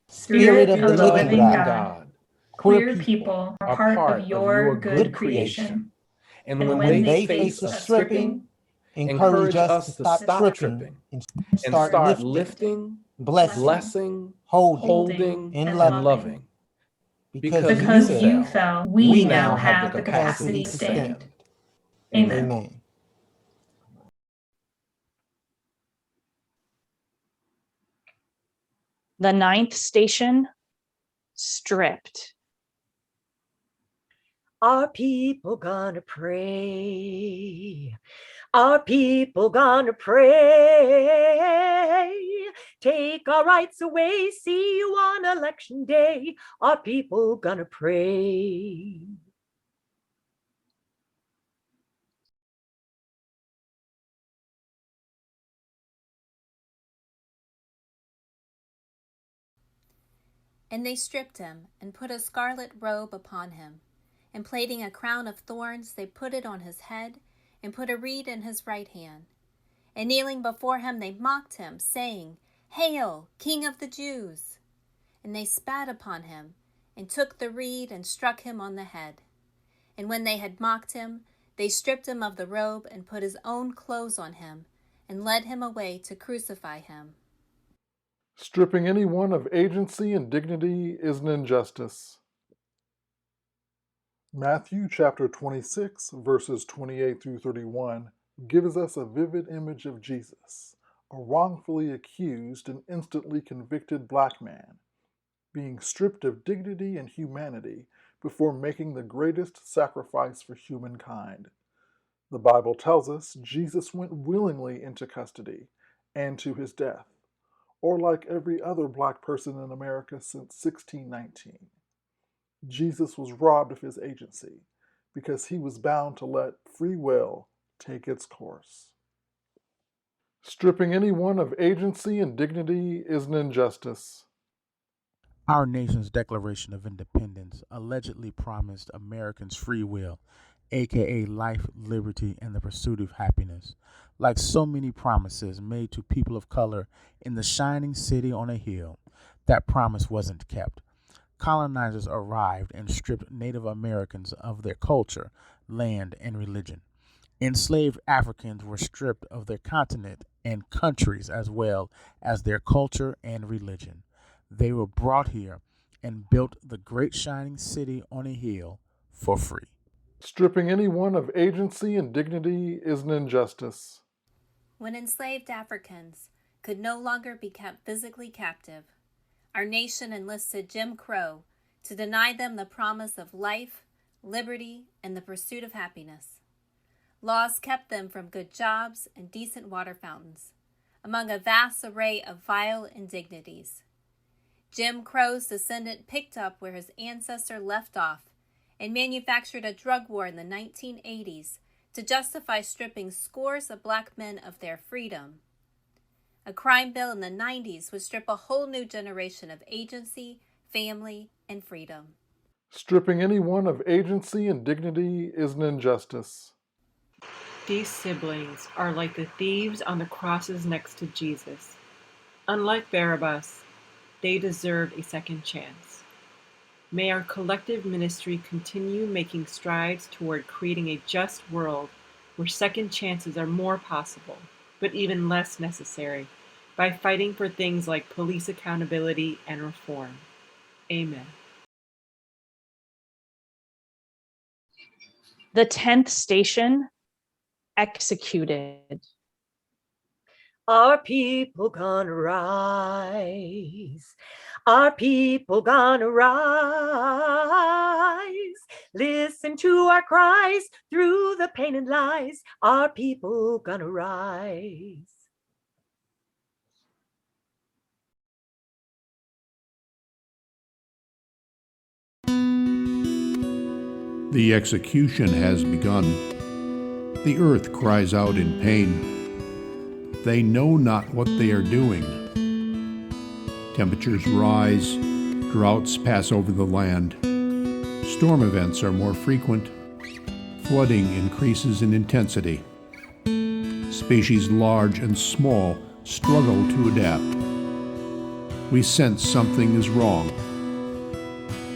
Spirit of the living God, queer people are part of your good creation. And when they face a stripping, encourage us to stop tripping and start lifting, blessing, holding, and loving. Because you fell, we now have the capacity to stand. Amen. Amen. The ninth station, stripped. Our people gonna pray. Our people gonna pray. Take our rights away. See you on election day. Our people gonna pray. And they stripped him, and put a scarlet robe upon him. And plaiting a crown of thorns, they put it on his head, and put a reed in his right hand. And kneeling before him, they mocked him, saying, Hail, King of the Jews! And they spat upon him, and took the reed, and struck him on the head. And when they had mocked him, they stripped him of the robe, and put his own clothes on him, and led him away to crucify him. Stripping anyone of agency and dignity is an injustice. Matthew chapter 26, verses 28 through 31, gives us a vivid image of Jesus, a wrongfully accused and instantly convicted black man, being stripped of dignity and humanity before making the greatest sacrifice for humankind. The Bible tells us Jesus went willingly into custody and to his death, or like every other black person in America since 1619. Jesus was robbed of his agency because he was bound to let free will take its course. Stripping anyone of agency and dignity is an injustice. Our nation's Declaration of Independence allegedly promised Americans free will, aka life, liberty, and the pursuit of happiness. Like so many promises made to people of color in the shining city on a hill, that promise wasn't kept. Colonizers arrived and stripped Native Americans of their culture, land, and religion. Enslaved Africans were stripped of their continent and countries as well as their culture and religion. They were brought here and built the great shining city on a hill for free. Stripping anyone of agency and dignity is an injustice. When enslaved Africans could no longer be kept physically captive, our nation enlisted Jim Crow to deny them the promise of life, liberty, and the pursuit of happiness. Laws kept them from good jobs and decent water fountains, among a vast array of vile indignities. Jim Crow's descendant picked up where his ancestor left off and manufactured a drug war in the 1980s to justify stripping scores of black men of their freedom. A crime bill in the 90s would strip a whole new generation of agency, family, and freedom. Stripping anyone of agency and dignity is an injustice. These siblings are like the thieves on the crosses next to Jesus. Unlike Barabbas, they deserve a second chance. May our collective ministry continue making strides toward creating a just world where second chances are more possible, but even less necessary, by fighting for things like police accountability and reform. Amen. The 10th station, executed. Our people gonna rise. Our people gonna rise. Listen to our cries through the pain and lies. Our people gonna rise. The execution has begun. The earth cries out in pain. They know not what they are doing. Temperatures rise, droughts pass over the land. Storm events are more frequent. Flooding increases in intensity. Species large and small struggle to adapt. We sense something is wrong,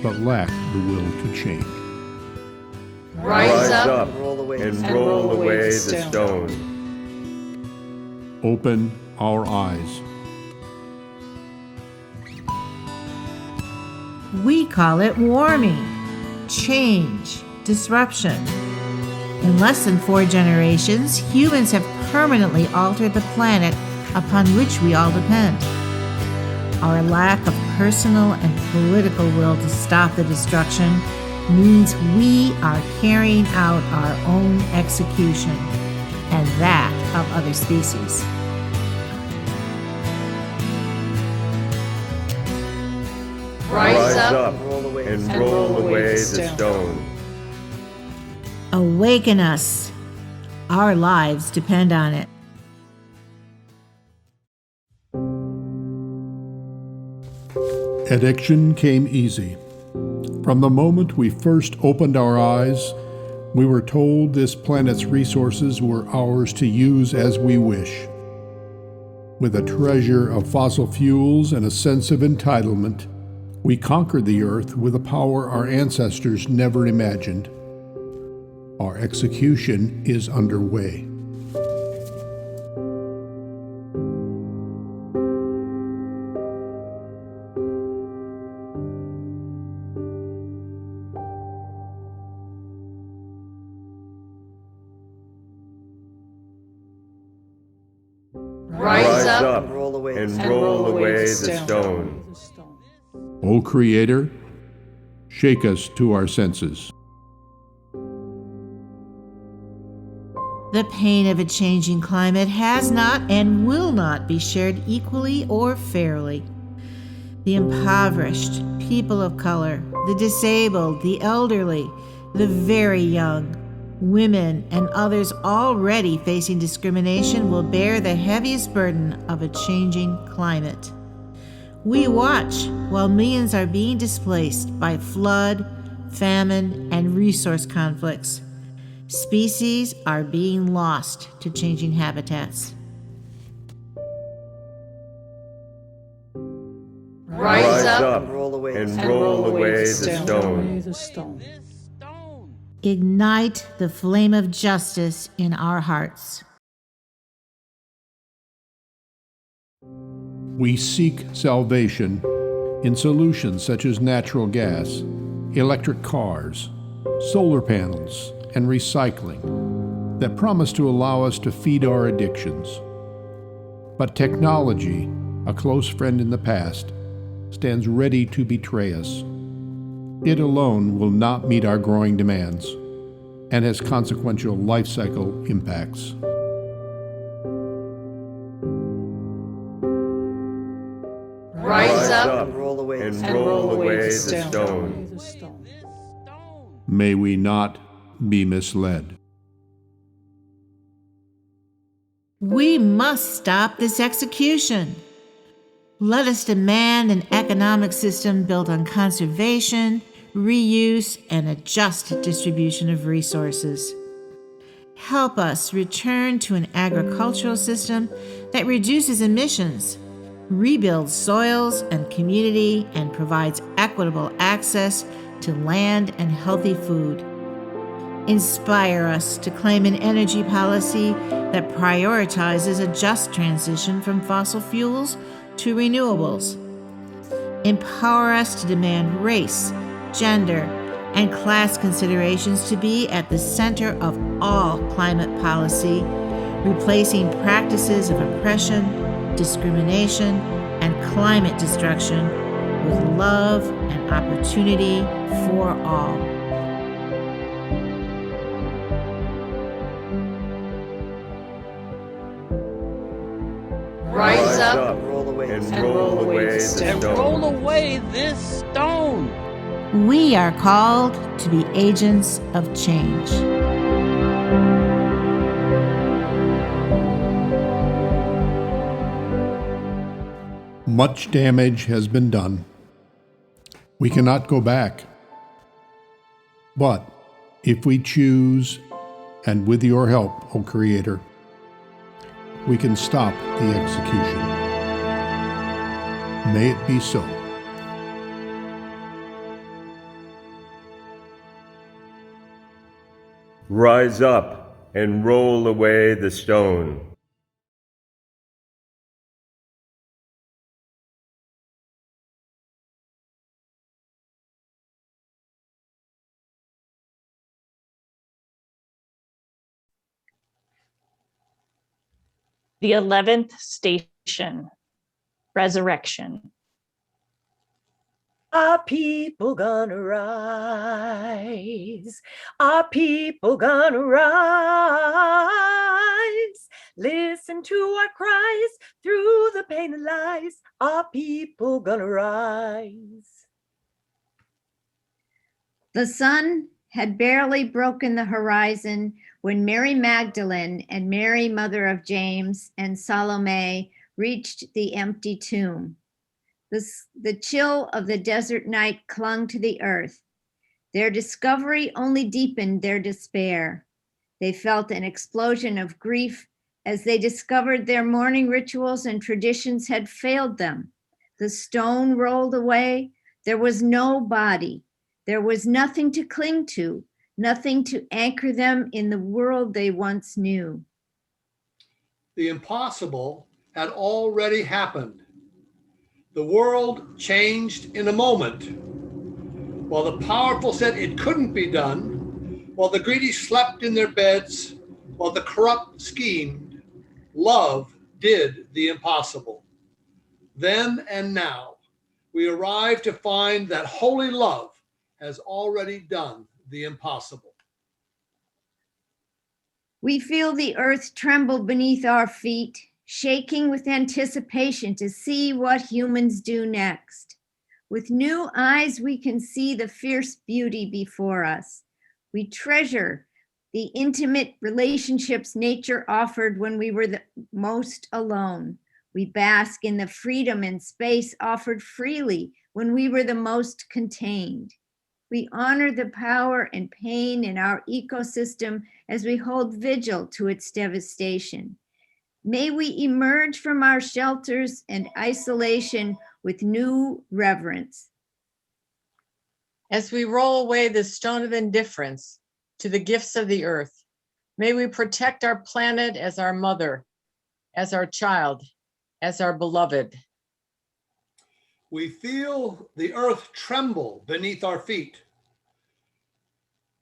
but lack the will to change. Rise up and roll away the stone. Open our eyes. We call it warming, change, disruption. In less than 4 generations, humans have permanently altered the planet upon which we all depend. Our lack of personal and political will to stop the destruction means we are carrying out our own execution and that of other species. Rise up and roll away the stone. Awaken us. Our lives depend on it. Addiction came easy. From the moment we first opened our eyes, we were told this planet's resources were ours to use as we wish. With a treasure of fossil fuels and a sense of entitlement, we conquered the earth with a power our ancestors never imagined. Our execution is underway. Rise up and roll away the stone. O Creator, shake us to our senses. The pain of a changing climate has not and will not be shared equally or fairly. The impoverished, people of color, the disabled, the elderly, the very young, women, and others already facing discrimination will bear the heaviest burden of a changing climate. We watch while millions are being displaced by flood, famine, and resource conflicts. Species are being lost to changing habitats. Rise up and roll away the stone. Ignite the flame of justice in our hearts. We seek salvation in solutions such as natural gas, electric cars, solar panels, and recycling that promise to allow us to feed our addictions. But technology, a close friend in the past, stands ready to betray us. It alone will not meet our growing demands and has consequential life cycle impacts. Rise up and roll away the stone. May we not be misled. We must stop this execution. Let us demand an economic system built on conservation, reuse, and a just distribution of resources. Help us return to an agricultural system that reduces emissions, rebuilds soils and community, and provides equitable access to land and healthy food. Inspire us to claim an energy policy that prioritizes a just transition from fossil fuels to renewables. Empower us to demand race, gender, and class considerations to be at the center of all climate policy, replacing practices of oppression, discrimination, and climate destruction with love and opportunity for all. Rise up and roll away this stone. We are called to be agents of change. Much damage has been done. We cannot go back. But if we choose, and with your help, O Creator, we can stop the execution. May it be so. Rise up and roll away the stone. The 11th station, resurrection. Our people gonna rise. Our people gonna rise. Listen to our cries through the pain and lies. Our people gonna rise. The sun had barely broken the horizon when Mary Magdalene and Mary, mother of James, and Salome reached the empty tomb. The chill of the desert night clung to the earth. Their discovery only deepened their despair. They felt an explosion of grief as they discovered their mourning rituals and traditions had failed them. The stone rolled away. There was no body. There was nothing to cling to, nothing to anchor them in the world they once knew. The impossible had already happened. The world changed in a moment. While the powerful said it couldn't be done, while the greedy slept in their beds, while the corrupt schemed, love did the impossible. Then and now, we arrive to find that holy love has already done the impossible. We feel the earth tremble beneath our feet, shaking with anticipation to see what humans do next. With new eyes, we can see the fierce beauty before us. We treasure the intimate relationships nature offered when we were the most alone. We bask in the freedom and space offered freely when we were the most contained. We honor the power and pain in our ecosystem as we hold vigil to its devastation. May we emerge from our shelters and isolation with new reverence. As we roll away the stone of indifference to the gifts of the earth, may we protect our planet as our mother, as our child, as our beloved. We feel the earth tremble beneath our feet.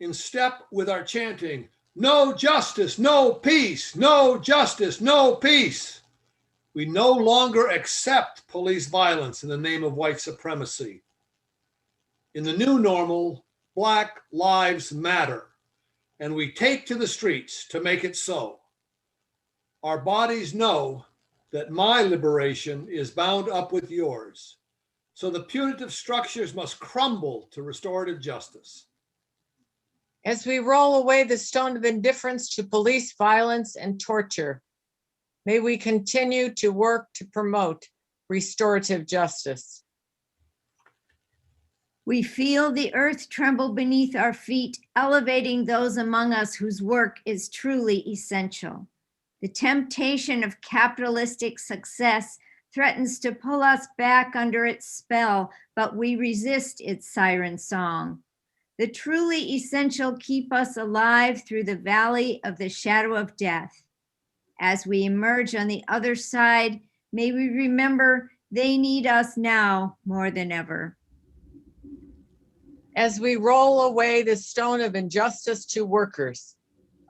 In step with our chanting, no justice, no peace, no justice, no peace. We no longer accept police violence in the name of white supremacy. In the new normal, Black lives matter, and we take to the streets to make it so. Our bodies know that my liberation is bound up with yours, so the punitive structures must crumble to restorative justice. As we roll away the stone of indifference to police violence and torture, may we continue to work to promote restorative justice. We feel the earth tremble beneath our feet, elevating those among us whose work is truly essential. The temptation of capitalistic success threatens to pull us back under its spell, but we resist its siren song. The truly essential keep us alive through the valley of the shadow of death. As we emerge on the other side, may we remember they need us now more than ever. As we roll away the stone of injustice to workers,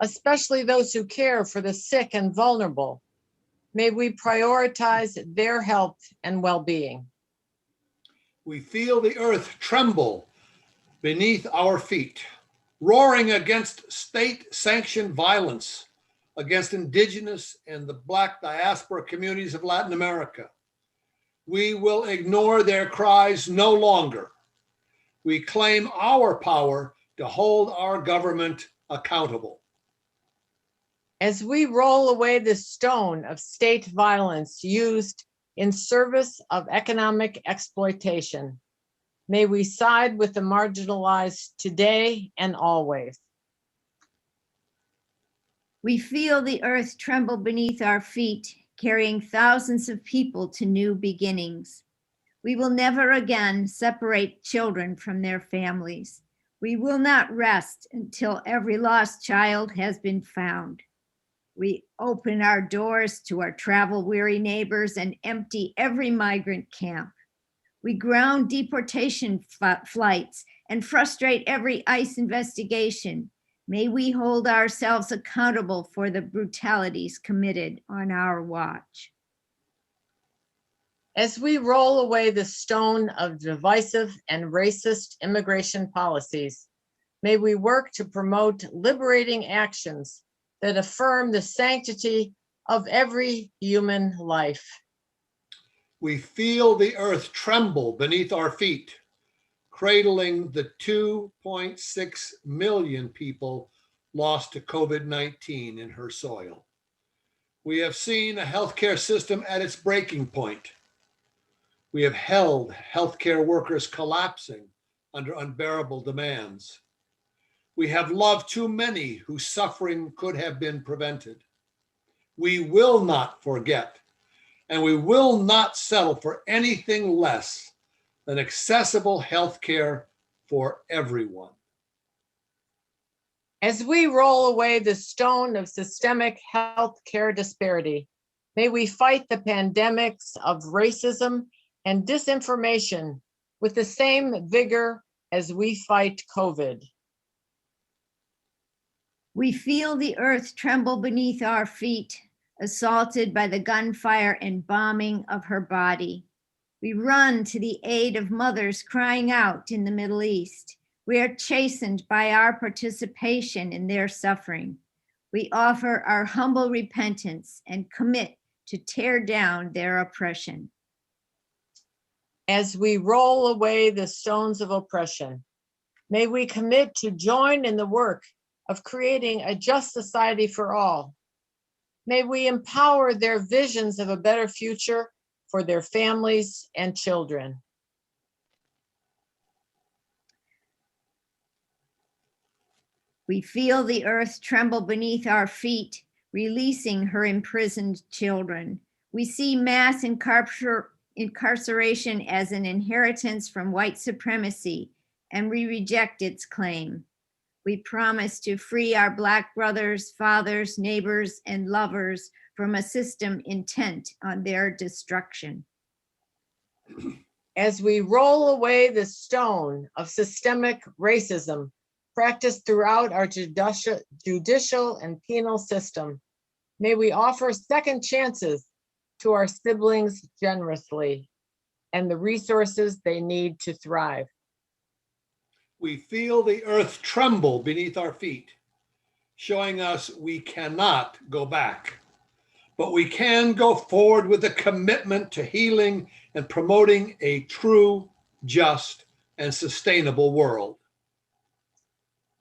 especially those who care for the sick and vulnerable, may we prioritize their health and well-being. We feel the earth tremble beneath our feet, roaring against state-sanctioned violence against indigenous and the Black diaspora communities of Latin America. We will ignore their cries no longer. We claim our power to hold our government accountable. As we roll away the stone of state violence used in service of economic exploitation, may we side with the marginalized today and always. We feel the earth tremble beneath our feet, carrying thousands of people to new beginnings. We will never again separate children from their families. We will not rest until every lost child has been found. We open our doors to our travel-weary neighbors and empty every migrant camp. We ground deportation flights and frustrate every ICE investigation. May we hold ourselves accountable for the brutalities committed on our watch. As we roll away the stone of divisive and racist immigration policies, may we work to promote liberating actions that affirm the sanctity of every human life. We feel the earth tremble beneath our feet, cradling the 2.6 million people lost to COVID-19 in her soil. We have seen a healthcare system at its breaking point. We have held healthcare workers collapsing under unbearable demands. We have loved too many whose suffering could have been prevented. We will not forget, and we will not settle for anything less than accessible healthcare for everyone. As we roll away the stone of systemic healthcare disparity, may we fight the pandemics of racism and disinformation with the same vigor as we fight COVID. We feel the earth tremble beneath our feet, assaulted by the gunfire and bombing of her body. We run to the aid of mothers crying out in the Middle East. We are chastened by our participation in their suffering. We offer our humble repentance and commit to tear down their oppression. As we roll away the stones of oppression, may we commit to join in the work of creating a just society for all. May we empower their visions of a better future for their families and children. We feel the earth tremble beneath our feet, releasing her imprisoned children. We see mass incarceration as an inheritance from white supremacy, and we reject its claim. We promise to free our Black brothers, fathers, neighbors, and lovers from a system intent on their destruction. As we roll away the stone of systemic racism practiced throughout our judicial and penal system, may we offer second chances to our siblings generously and the resources they need to thrive. We feel the earth tremble beneath our feet, showing us we cannot go back, but we can go forward with a commitment to healing and promoting a true, just, and sustainable world.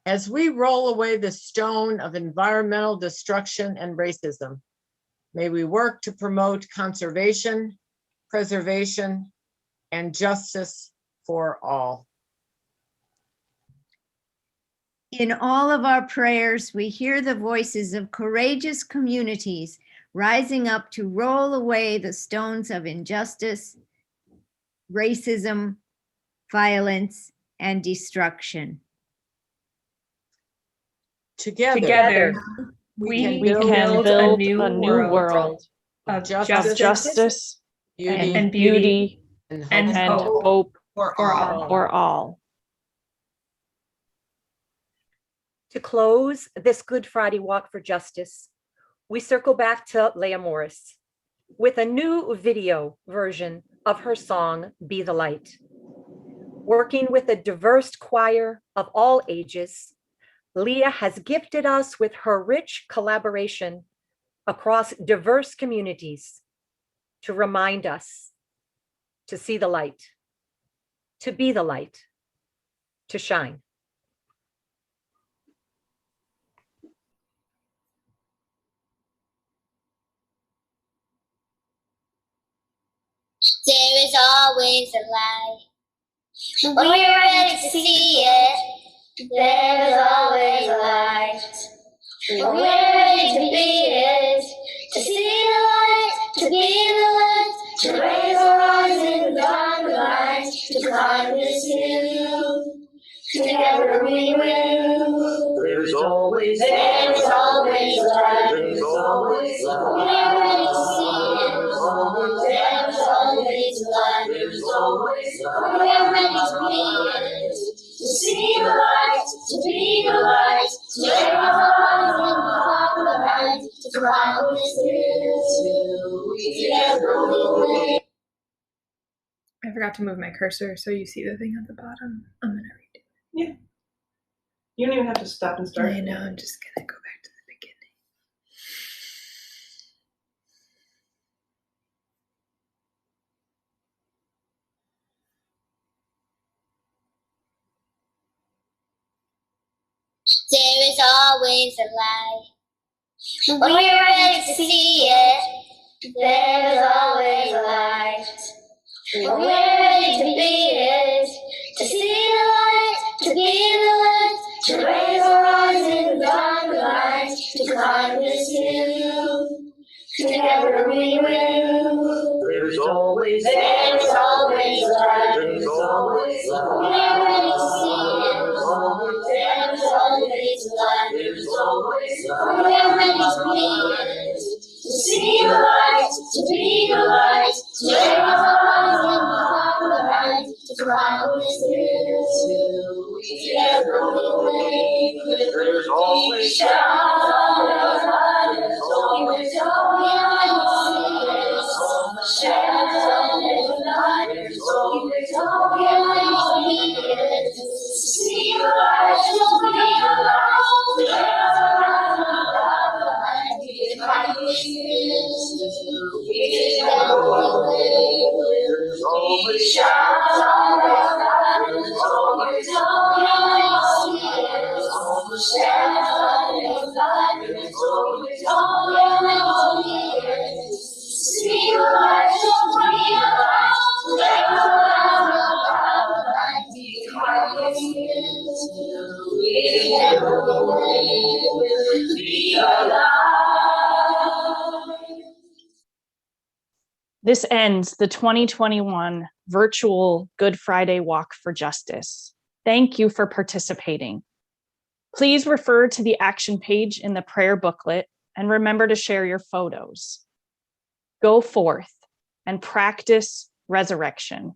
As we roll away the stone of environmental destruction and racism, may we work to promote conservation, preservation, and justice for all. In all of our prayers, we hear the voices of courageous communities rising up to roll away the stones of injustice, racism, violence, and destruction. Together, we can build a new world of justice and beauty and hope for all. To close this Good Friday Walk for Justice, we circle back to Leah Morris with a new video version of her song, Be the Light. Working with a diverse choir of all ages, Leah has gifted us with her rich collaboration across diverse communities to remind us to see the light, to be the light, to shine. There is always a light. When you're ready to see it, there is always a light. We're ready to be it, to see the light, to be the light, to raise our eyes in the dark light, to climb this hill. Together we will. There's always light. There's always light. We're ready to see it. There's always light. We're ready to be it. To see the light, to be the light, to raise our eyes in the dark light, to climb this hill. Together we will. I forgot to move my cursor, so you see the thing at the bottom. I'm gonna read it. Yeah. You don't even have to stop and start. I know, I'm just gonna go back to the beginning. There is always a light. When you're ready to see it, there is always a light. When we're ready to be it, to see the light, to be the light, to raise our eyes in the dark light, to climb this hill. Together we will. There's always light. We're ready to see it. There's always light. We're ready to be it. To see the light, to be the light, to raise our eyes in the dark light, to climb this hill. Together we will. There's always shine. There's always This ends the 2021 virtual Good Friday Walk for Justice. Thank you for participating. Please refer to the action page in the prayer booklet and remember to share your photos. Go forth and practice resurrection.